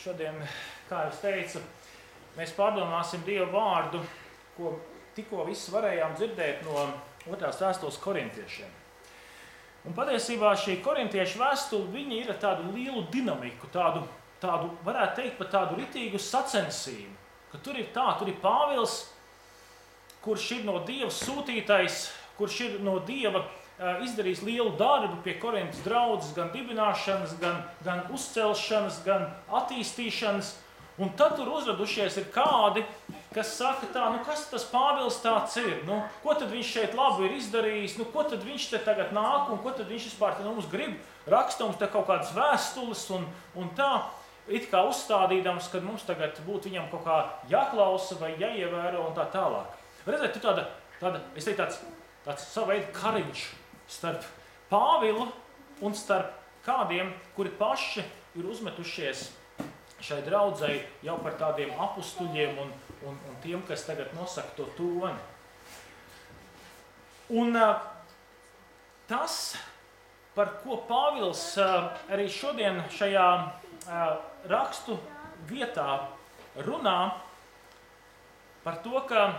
Šodien, kā jau es teicu, mēs pārdomāsim Dieva vārdu, ko tikko visi varējām dzirdēt no 2. vēstules korintiešiem. Un patiesībā šī korintiešu vēstule, viņa ir tādu lielu dinamiku, tādu varētu teikt, par tādu ritīgu sacensību. Ka tur ir Pāvils, kurš ir no Dieva sūtītais, kurš ir no Dieva izdarījis lielu darbu pie Korintas draudzes, gan dibināšanas, gan uzcelšanas, gan attīstīšanas. Un tad tur uzradušies ir kādi, kas saka tā, kas tas Pāvils tāds ir? Ko tad viņš šeit labu ir izdarījis? Ko tad viņš te tagad nāk un ko tad viņš vispār mums grib? Raksta mums te kaut kādas vēstules un tā, it kā uzstādīdams, kad mums tagad būtu viņam kaut kā jāklausa vai jāievēro un tā tālāk. Redzēt, tu es teiktu tāds savu veidu kariņš starp Pāvilu un starp kādiem, kuri paši ir uzmetušies šai draudzei jau par tādiem apustuļiem un tiem, kas tagad nosaka to toni. Un tas, par ko Pāvils arī šodien šajā rakstu vietā runā, par to, ka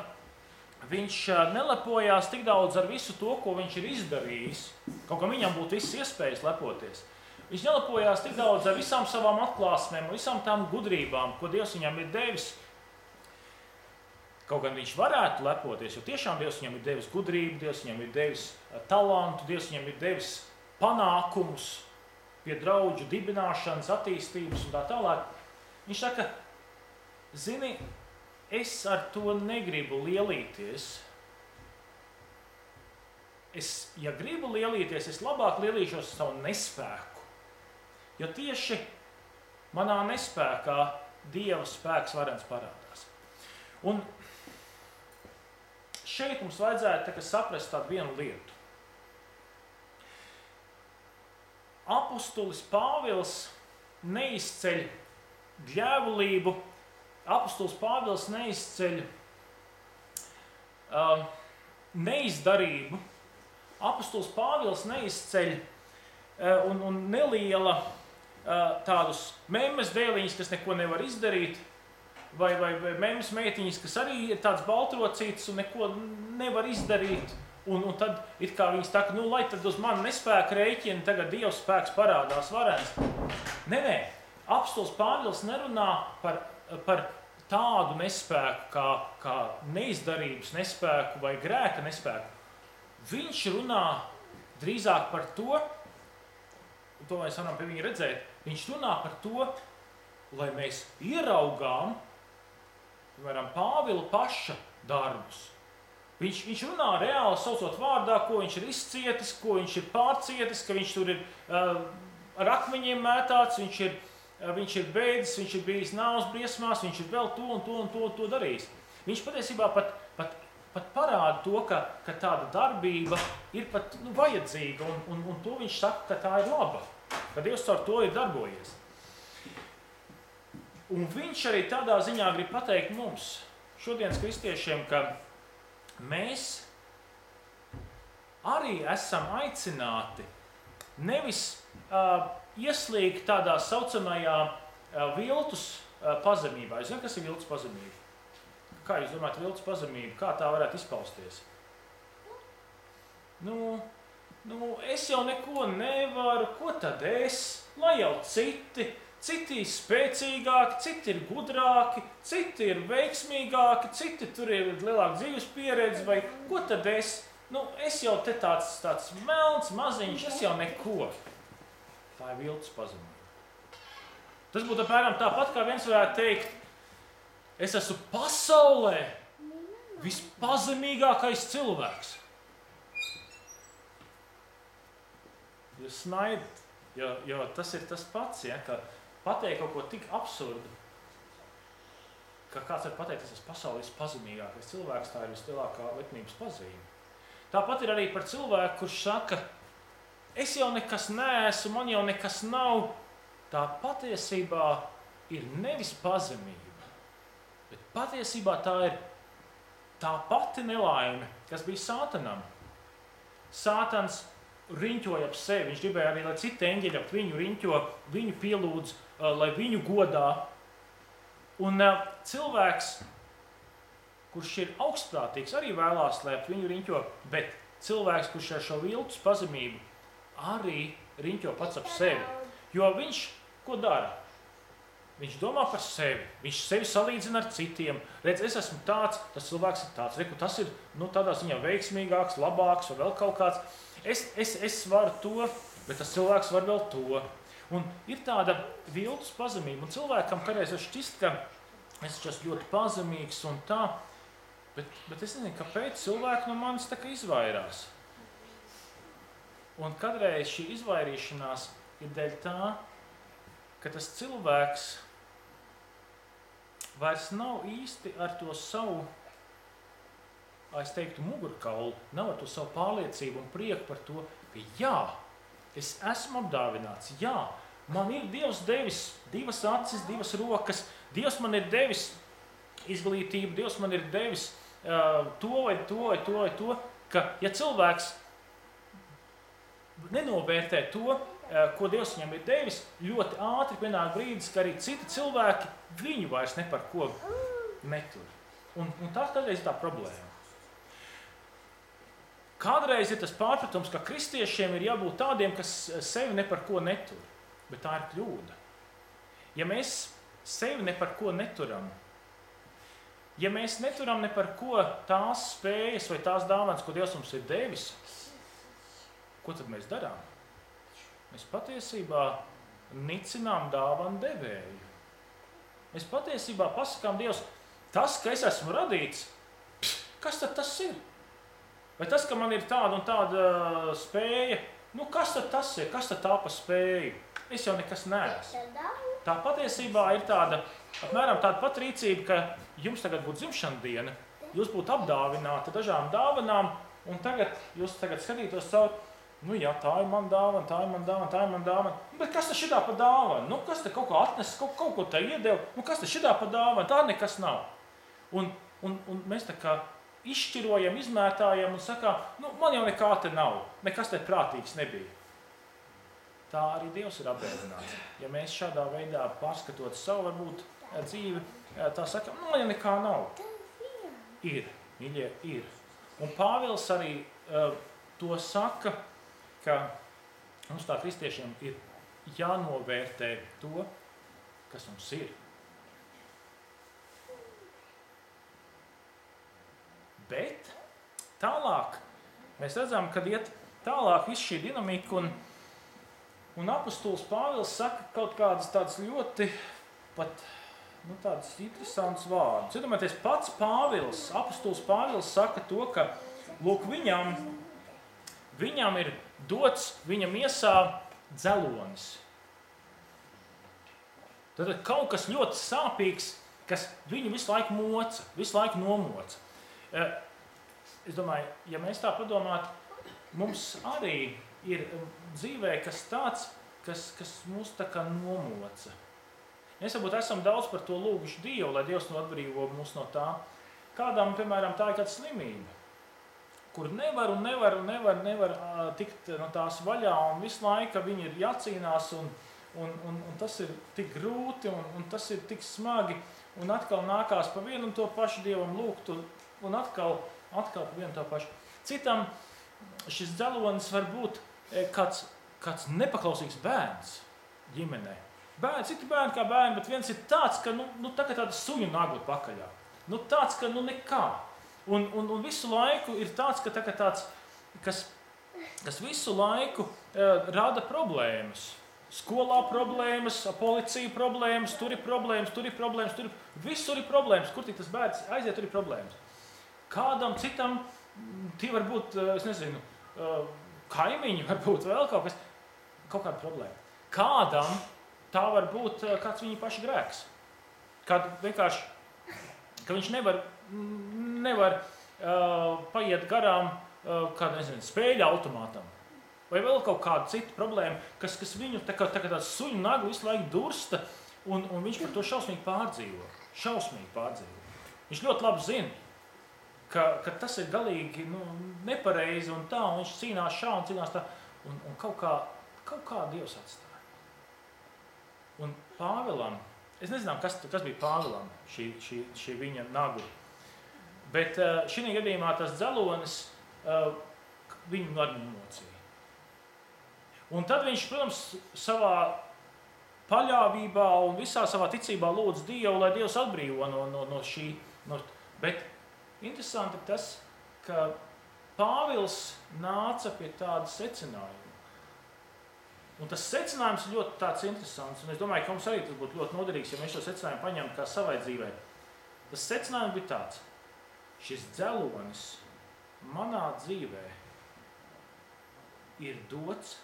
viņš nelepojās tik daudz ar visu to, ko viņš ir izdarījis, kaut kā viņam būtu visas iespējas lepoties. Viņš nelepojās tik daudz ar visām savām atklāsmēm, visām tām gudrībām, ko Dievs viņam ir devis. Kaut gan viņš varētu lepoties, jo tiešām Dievs viņam ir devis gudrību, Dievs viņam ir devis talantu, Dievs viņam ir devis panākumus pie draudžu dibināšanas, attīstības un tā tālāk. Viņš saka, zini, es ar to negribu lielīties. Ja gribu lielīties, es labāk lielīšos savu nespēku. Jo tieši manā nespēkā Dieva spēks varens parādās. Un šeit mums vajadzētu saprast tādu vienu lietu. Apustulis Pāvils neizceļ djēvulību, apustulis Pāvils neizceļ neizdarību, apustulis Pāvils neizceļ un neliela tādus memmes dēliņus, kas neko nevar izdarīt, vai memmes meitiņas, kas arī ir tāds baltrocīts un neko nevar izdarīt, un tad it kā viņas taka, lai tad uz mani nespēka rēķina, tagad Dieva spēks parādās varens. Nē, apustulis Pāvils nerunā par tādu nespēku kā neizdarības nespēku vai grēka nespēku. Viņš runā drīzāk par to, un to mēs varam pie viņa redzēt, viņš runā par to, lai mēs ieraugām, piemēram, Pāvila paša darbus. Viņš runā reāli saucot vārdā, ko viņš ir izcietis, ko viņš ir pārcietis, ka viņš tur ir ar akmeņiem mētāts, viņš ir bēdis, viņš ir bijis nāves briesmās, viņš ir vēl to darījis. Viņš patiesībā pat parāda to, ka tāda darbība ir pat vajadzīga, un to viņš saka, ka tā ir laba, ka Dievs caur to ir darbojies. Un viņš arī tādā ziņā grib pateikt mums, šodienas kristiešiem, ka mēs arī esam aicināti nevis ieslīgt tādā saucamajā viltus pazemībā. Es zinu, kas ir viltus pazemība? Kā jūs domājat, viltus pazemība? Kā tā varētu izpausties? Es jau neko nevaru, ko tad es? Lai jau citi ir spēcīgāki, citi ir gudrāki, citi ir veiksmīgāki, citi tur ir lielāka dzīves pieredze, vai ko tad es? Es jau te tāds melns maziņš, es jau neko. Tā ir viltus pazemība. Tas būtu apmēram tāpat, kā viens varētu teikt, es esmu pasaulē vispazemīgākais cilvēks. Jūs smaidat, jo tas ir tas pats, ka pateikt kaut ko tik absurdu, ka kāds var pateikt, es esmu pasaulē vispazemīgākais cilvēks, tā ir vislielākā likmības pazīme. Tāpat ir arī par cilvēku, kurš saka, es jau nekas neesmu, man jau nekas nav. Tā patiesībā ir nevis pazemība, bet patiesībā tā ir tā pati nelaime, kas bija Sātanam. Sātans riņķoja ap sevi, viņš gribēja arī, lai citi eņģeļi ap viņu riņķo, viņu pielūdz, lai viņu godā, Un cilvēks, kurš ir augstprātīgs, arī vēlās slēpt viņu riņķo, bet cilvēks, kurš ar šo viltus pazemību arī riņķo pats ap sevi. Jo viņš ko dara? Viņš domā par sevi, viņš sevi salīdzina ar citiem. Redz, es esmu tāds, tas cilvēks ir tāds. Reku, tas ir tādā ziņā veiksmīgāks, labāks vai vēl kaut kāds. Es varu to, bet tas cilvēks var vēl to. Un ir tāda viltus pazemība. Un cilvēkam kādreiz var šķist, ka es esmu ļoti pazemīgs un tā, bet es nezinu, kāpēc cilvēki no manis tā kā izvairās. Un kādreiz šī izvairīšanās ir dēļ tā, ka tas cilvēks vairs nav īsti ar to savu, es teiktu, mugurkaulu, nav ar to savu pārliecību un prieku par to, ka jā, es esmu apdāvināts, jā, man ir Dievs devis 2 acis, 2 rokas, Dievs man ir devis izglītību, Dievs man ir devis to vai to, ka ja cilvēks nenovērtē to, ko Dievs viņam ir devis, ļoti ātri pienāk brīdis, ka arī citi cilvēki viņu vairs ne par ko netur. Un tā kādreiz ir tā problēma. Kādreiz ir tas pārpratums, ka kristiešiem ir jābūt tādiem, kas sevi ne par ko netur, bet tā ir kļūda. Ja mēs sevi ne par ko neturam, ja mēs neturam ne par ko tās spējas vai tās dāvanas, ko Dievs mums ir devis, ko tad mēs darām? Mēs patiesībā nicinām dāvanu devēju. Mēs patiesībā pasakām Dievs, tas, ka es esmu radīts, kas tad tas ir? Vai tas, ka man ir tāda un tāda spēja, kas tad tas ir? Kas tad tā pa spēju? Es jau nekas neesmu. Tā patiesībā ir apmēram tāda pat rīcība, ka jums tagad būtu dzimšana diena, jūs būtu apdāvināti dažām dāvanām, un jūs skatītos caur, jā, tā ir man dāvana, tā ir man dāvana, tā ir man dāvana. Bet kas te šitā pa dāvana? Kas te kaut ko atnes, kaut ko te iedeva? Kas te šitā pa dāvana? Tā nekas nav. Un mēs tā kā izšķirojam, izmētājam un sakām, man jau nekā te nav, nekas te prātīgs nebija. Tā arī Dievs ir apbēdināts. Ja mēs šādā veidā pārskatot savu varbūt dzīvi, tā sakām, man jau nekā nav. Ir, mīļie, ir. Un Pāvils arī to saka, ka mums tā kristiešiem ir jānovērtē to, kas mums ir. Bet tālāk mēs redzam, kad iet tālāk viss šī dinamika un apostols Pāvils saka kaut kādas tādas ļoti pat tādas interesantas vārdus. Iedomājieties, pats Pāvils, apostols Pāvils saka to, ka lūk, viņam ir dots viņa miesā dzelonis. Tad kaut kas ļoti sāpīgs, kas viņu visu laiku moca, visu laiku nomoca. Es domāju, ja mēs tā padomātu, mums arī ir dzīvē kas tāds, kas mūs tā kā nomoca. Mēs varbūt esam daudz par to lūguši Dievu, lai Dievs atbrīvo mūs no tā. Kādām, piemēram, tā ir kāda slimība, kur nevar tikt no tās vaļā, un visu laiku viņi ir jācīnās, un tas ir tik grūti, un tas ir tik smagi, un atkal nākās pa vienu un to pašu Dievam lūgt, un atkal pa vienu to pašu. Citam šis dzelonis var būt kāds nepaklausīgs bērns ģimenē. Citi bērni kā bērni, bet viens ir tāds, ka tā kā tāda suņu nagla pakaļā. Tāds, ka nekā. Un visu laiku ir tāds, ka tāds, kas visu laiku rada problēmas. Skolā problēmas, policija problēmas, tur ir problēmas, visur ir problēmas. Kur tik tas bērns aiziet, tur ir problēmas. Kādam citam, tie var būt, es nezinu, kaimiņi, varbūt vēl kaut kāda problēma. Kādam tā var būt kāds viņa paša grēks. Kad vienkārši, ka viņš nevar paiet garām kādu, nezinu, spēļu automātam. Vai vēl kaut kāda cita problēma, kas viņu tā kā tāds suņu naglu visu laiku dursta, un viņš par to šausmīgi pārdzīvo. Viņš ļoti labi zina, ka tas ir galīgi nepareizi un tā, un viņš cīnās šā un cīnās tā, un kaut kā Dievs atstāja. Un Pāvilam Es nezinu, kas bija Pāvilam, šī viņa nagu. Bet šī gadījumā tas dzelonis viņu arī nomocīja. Un tad viņš, protams, savā paļāvībā un visā savā ticībā lūdz Dievu, lai Dievs atbrīvo no šī. Bet interesanti tas, ka Pāvils nāca pie tāda secinājuma. Un tas secinājums ir ļoti tāds interesants, un es domāju, ka mums arī tas būtu ļoti noderīgs, ja mēs šo secinājumu paņemtu kā savai dzīvē. Tas secinājums bija tāds: šis dzelonis manā dzīvē ir dots,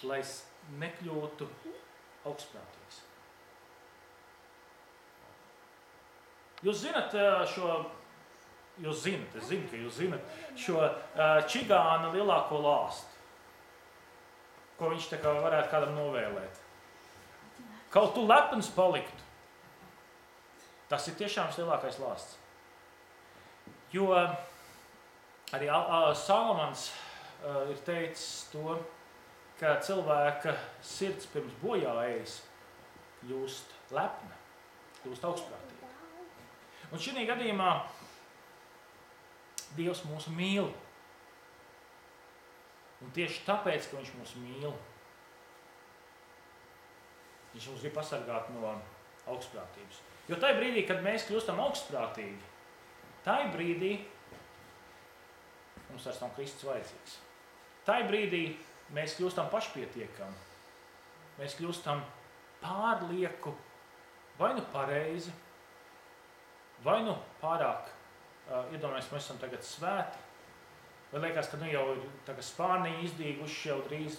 lai es nekļūtu augstprātīgs. Jūs zinat es zinu, ka jūs zinat šo čigāna lielāko lāstu, ko viņš tā kā varētu kādam novēlēt. Kaut tu lepns paliktu. Tas ir tiešām lielākais lāsts. Jo arī Salamans ir teicis to, ka cilvēka sirds pirms bojā ejas kļūst lepna, kļūst augstprātīga. Un šī gadījumā Dievs mūs mīl. Un tieši tāpēc, ka viņš mūs mīl, viņš mums grib pasargāt no augstprātības. Jo tajā brīdī, kad mēs kļūstam augstprātīgi, tajā brīdī mums vairs nav Kristus vajadzīgs. Tajā brīdī mēs kļūstam pašpietiekami. Mēs kļūstam pārlieku, vai nu pareizi, vai nu pārāk. Iedomājamies, mēs esam tagad svēti, vai liekas, ka jau ir tagad spārniņi izdīguši, jau drīz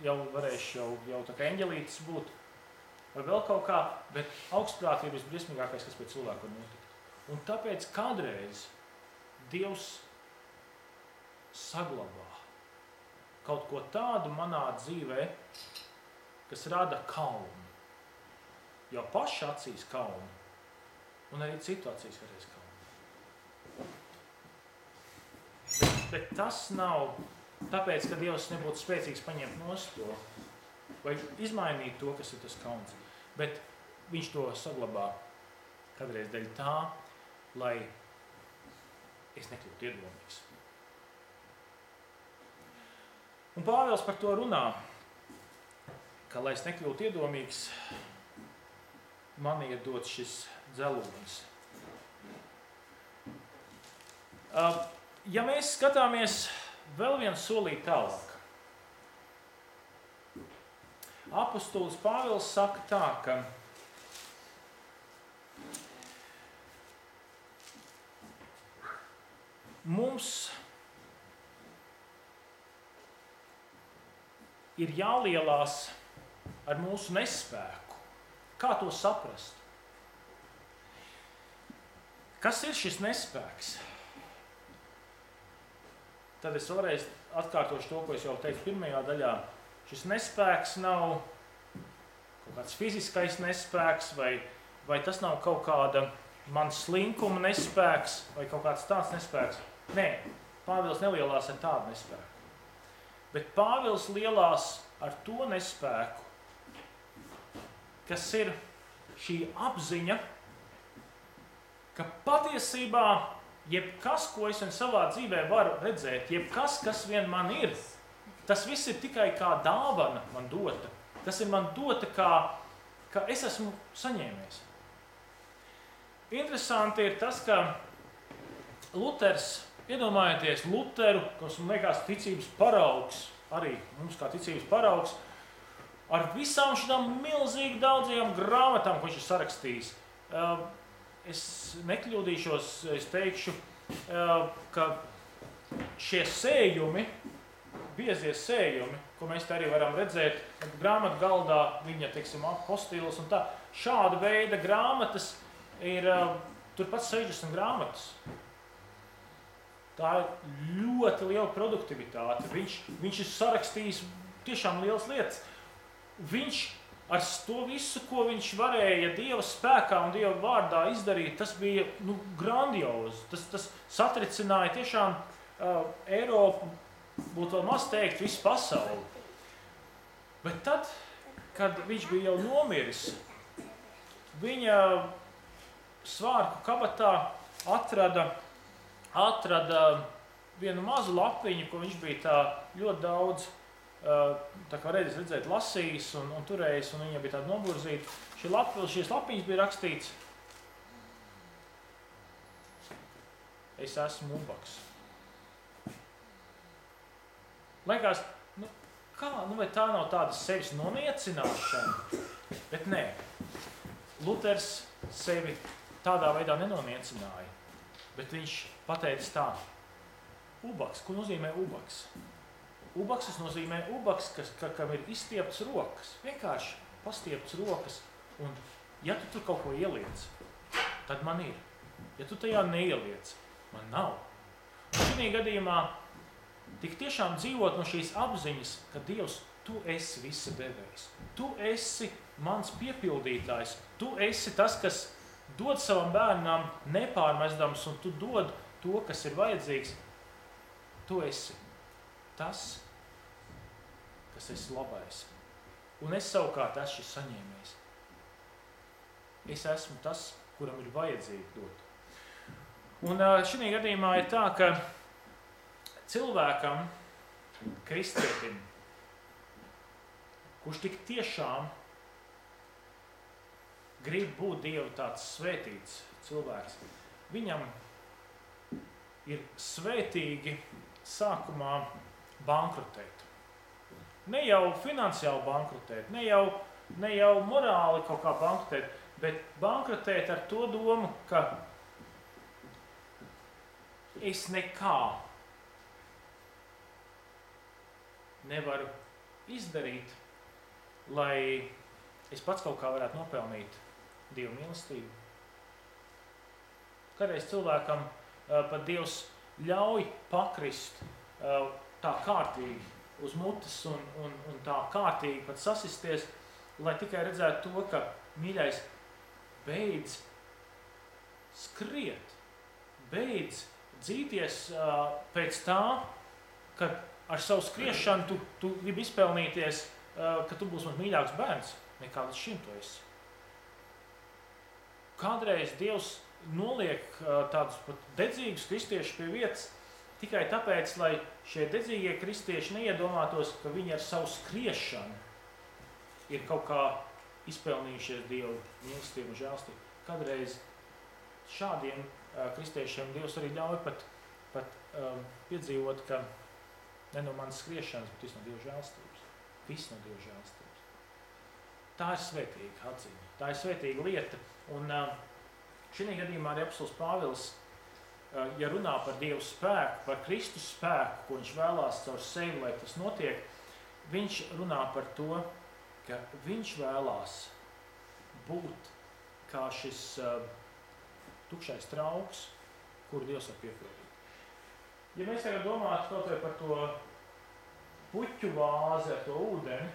jau varēšu jau tā kā eņģelītis būt, vai vēl kaut kā, bet augstprātība ir briesmīgākais, kas pie cilvēku var notikt. Un tāpēc kādreiz Dievs saglabā kaut ko tādu manā dzīvē, kas rada kaunu. Jau paša acīs kaunu, un arī citu acīs varēs kaunu. Bet tas nav tāpēc, ka Dievs nebūtu spēcīgs paņemt nost to, vai izmainīt to, kas ir tas kauns. Bet viņš to saglabā kādreiz dēļ tā, lai es nekļūtu iedomīgs. Un Pāvils par to runā, ka, lai es nekļūtu iedomīgs, man ir dots šis dzelonis. Ja mēs skatāmies vēl vienu solīt tālāk, apostols Pāvils saka tā, ka mums ir jālielās ar mūsu nespēku. Kā to saprast? Kas ir šis nespēks? Tad es vēlreiz atkārtošu to, ko es jau teicu pirmajā daļā. Šis nespēks nav kaut kāds fiziskais nespēks, vai tas nav kaut kāda man slinkuma nespēks, vai kaut kāds tāds nespēks. Nē, Pāvils nelielās ar tādu nespēku. Bet Pāvils lielās ar to nespēku, kas ir šī apziņa, ka patiesībā jebkas, ko es savā dzīvē varu redzēt, jebkas, kas vien man ir, tas viss ir tikai kā dāvana man dota. Tas ir man dota, kā es esmu saņēmies. Interesanti ir tas, ka Luters, iedomājieties Luteru, kas man liekas ticības paraugs, arī mums kā ticības paraugs, ar visām šādām milzīgi daudzajām grāmatām, ko viņš ir sarakstījis. Es nekļūdīšos, es teikšu, ka šie sējumi, biezie sējumi, ko mēs te arī varam redzēt, grāmatu galdā, viņa, teiksim, apostīlis un tā, šāda veida grāmatas ir turpat 60 grāmatas. Tā ir ļoti liela produktivitāte. Viņš ir sarakstījis tiešām lielas lietas. Viņš ar to visu, ko viņš varēja Dieva spēkā un Dieva vārdā izdarīt, tas bija grandiozi. Tas satricināja tiešām Eiropu, būtu vēl maz teikt, visu pasauli. Bet tad kad viņš bija jau nomiris, viņa svārku kabatā atrada vienu mazu lapiņu, ko viņš bija tā ļoti daudz tā kā redzēt lasījis un turējis, un viņa bija tāda noburzīta. Šīs lapiņas bija rakstīts: Es esmu ubaks. Liekas, vai tā nav tāda sevis noniecināšana? Bet nē, Luters sevi tādā veidā nenoniecināja, bet viņš pateica tā: ubaks, ko nozīmē ubaks? Ubaks tas nozīmē ubaks, kam ir izstieptas rokas, vienkārši pastieptas rokas, un ja tu tur kaut ko ieliec, tad man ir. Ja tu tajā neieliec, man nav. Un šī gadījumā tik tiešām dzīvot no šīs apziņas, ka Dievs, tu esi visa devējs, tu esi mans piepildītājs, tu esi tas, kas dod savam bērnam nepārmestams, un tu dod to, kas ir vajadzīgs. Tu esi tas, kas esi labais. Un es savukārt esmu šis saņēmējs. Es esmu tas, kuram ir vajadzīgi dot. Un šī gadījumā ir tā, ka cilvēkam, kristietim, kurš tik tiešām grib būt Dieva tāds svētīts cilvēks, viņam ir svētīgi sākumā bankrotēt. Ne jau finansiāli bankrotēt, ne jau morāli kaut kā bankrotēt, bet bankrotēt ar to domu, ka es nekā nevaru izdarīt, lai es pats kaut kā varētu nopelnīt Dieva mīlestību. Kādreiz cilvēkam pat Dievs ļauj pakrist tā kārtīgi uz mutes un tā kārtīgi pat sasisties, lai tikai redzētu to, ka mīļais beidz skriet, beidz dzīties pēc tā, ka ar savu skriešanu tu gribi izpelnīties, ka tu būsi mans mīļāks bērns, nekā līdz šim tu esi. Kādreiz Dievs noliek tādus pat dedzīgus kristiešus pie vietas tikai tāpēc, lai šie dedzīgie kristieši neiedomātos, ka viņi ar savu skriešanu ir kaut kā izpelnījušies Dieva mīlestību un žēlstību. Kādreiz šādiem kristiešiem Dievs arī ļauj pat piedzīvot, ka ne no manas skriešanas, bet viss no Dieva žēlstības. Viss no Dieva žēlstības. Tā ir svētīga atziņa, tā ir svētīga lieta. Un šī gadījumā arī apostols Pāvils, ja runā par Dievu spēku, par Kristus spēku, ko viņš vēlās caur sevi, lai tas notiek, viņš runā par to, ka viņš vēlās būt kā šis tukšais trauks, kuru Dievs var piepildīt. Ja mēs tagad domātu kaut vai par to puķu vāzi ar to ūdeni,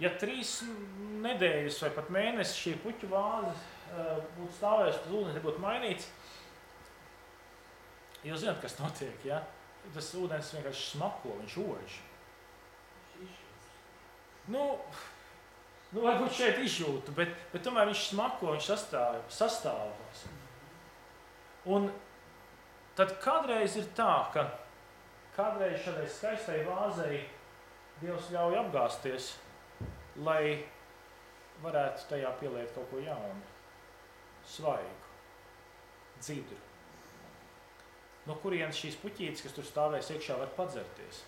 ja 3 nedēļas vai pat mēnesis šī puķu vāze būtu stāvējusi, tad ūdens nebūtu mainīts, jūs zināt, kas notiek, ja? Tas ūdens vienkārši smako, viņš ož. Varbūt šeit izjūtu, bet tomēr viņš smako, viņš sastāvās. Un tad kādreiz ir tā, ka kādreiz šādai skaistai vāzei Dievs ļauj apgāsties, lai varētu tajā pieliet kaut ko jaunu, svaigu, dzidru, no kurienes šīs puķītes, kas tur stāvēs iekšā, var padzerties.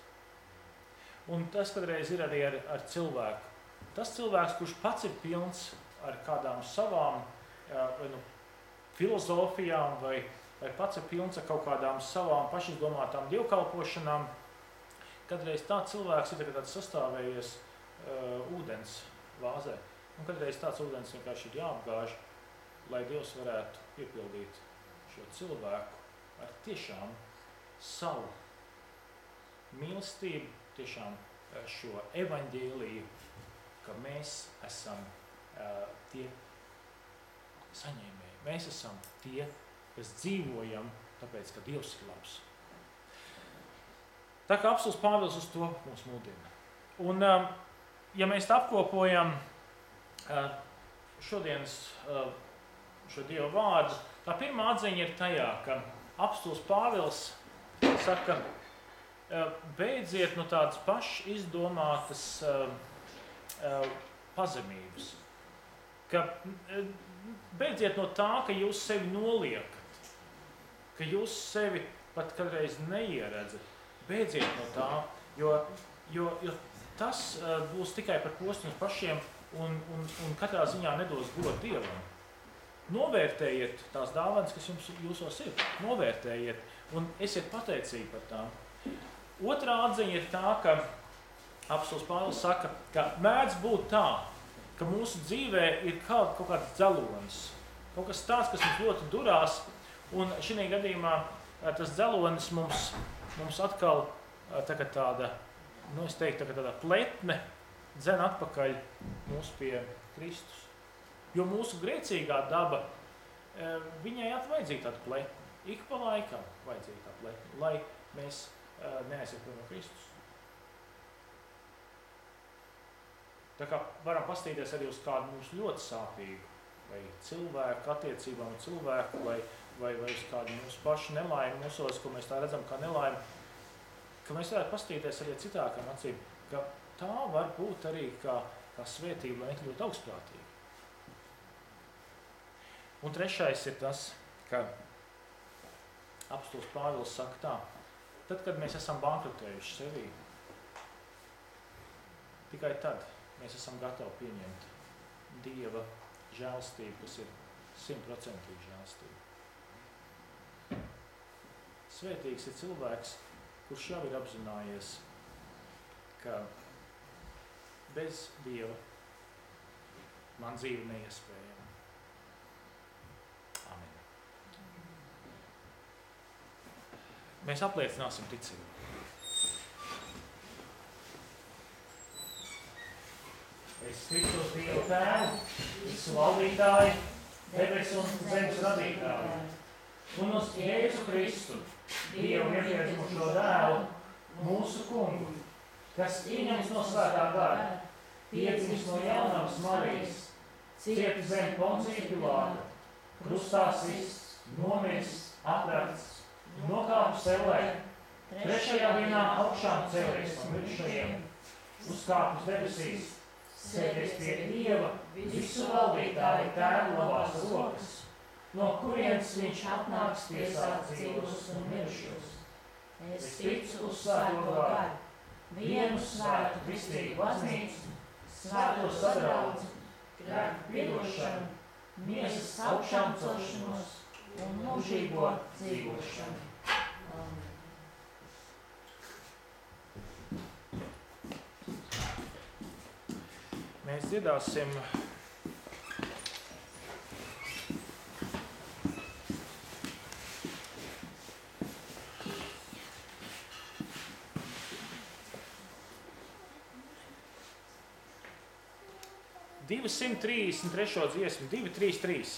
Un tas kādreiz ir arī ar cilvēku. Tas cilvēks, kurš pats ir pilns ar kādām savām filozofijām vai pats ir pilns ar kaut kādām savām pašizdomātām dievkalpošanām, kādreiz tāds cilvēks ir tāds sastāvējies ūdens vāzē. Un kādreiz tāds ūdens vienkārši ir jāapgāž, lai Dievs varētu piepildīt šo cilvēku ar tiešām savu mīlestību, tiešām šo evaņģēliju, ka mēs esam tie saņēmēji. Mēs esam tie, kas dzīvojam, tāpēc, ka Dievs ir labs. Tā kā apostols Pāvils uz to mūs mudina. Un, ja mēs apkopojam šodienas šo Dieva vārdu, tā pirmā atziņa ir tajā, ka apostols Pāvils saka, beidziet no tādas pašas izdomātas pazemības. Ka beidziet no tā, ka jūs sevi noliekat, ka jūs sevi pat kādreiz neieredzat. Beidziet no tā, jo tas būs tikai par postiņu pašiem un katrā ziņā nedos godu Dievam. Novērtējiet tās dāvanas, kas jūsos ir. Novērtējiet un esiet pateicīgi par tām. Otrā atziņa ir tā, ka apostols Pāvils saka, ka mēdz būt tā, ka mūsu dzīvē ir kaut kāds dzelonis. Kaut kas tāds, kas mums ļoti durās, un šī gadījumā tas dzelonis mums atkal tāda, es teiktu, tāda pletne dzen atpakaļ mūs pie Kristus. Jo mūsu grēcīgā daba, viņai vajadzīga tāda pletne. Ik pa laikam vajadzīga tāda pletne, lai mēs neaizsakām no Kristus. Tā kā varam pastīties arī uz kādu mums ļoti sāpīgu, vai cilvēku attiecībām ar cilvēku, vai uz kādu mūsu pašu nelaimi mūsos, ko mēs tā redzam kā nelaimi, ka mēs varētu pastīties arī citākām acīm, ka tā var būt arī kā svētība, lai ļoti augstprātīga. Un trešais ir tas, ka apostols Pāvils saka tā, tad, kad mēs esam bankrotējuši sevī, tikai tad mēs esam gatavi pieņemt Dieva žēlstību, kas ir 100% žēlstība. Svētīgs ir cilvēks, kurš jau ir apzinājies, ka bez Dieva man dzīve neiespējama. Amen. Mēs apliecināsim ticību. Es ticu uz Dievu Tēvu, visu valdītāju, debesu un zemes radītāju, un uz Jēzu Kristu, Dievu vienpiedzimušo dēlu, mūsu kungu, kas ieņems no svētā gara, piedzimis no jaunavas Marijas, cieta zem Poncija Pilāta, krustā sists, nomiris, atrasts, nokāpis ellē, trešajā dienā augšām cēlies no mirušajiem, uzkāpis debesīs, sēdies pie Dieva, visu valdītāju Tēva labās rokas, no kurienes viņš atnāks tiesāt dzīvos un mirušos. Es ticu uz svēto garu, vienu svētu kristīgu baznīcu, svēto sadraudzi, grēku piedošanu, miesas augšām celšanos un mūžīgo dzīvošanu. Mēs dziedāsim Divsimt 33. dziesmu, 233.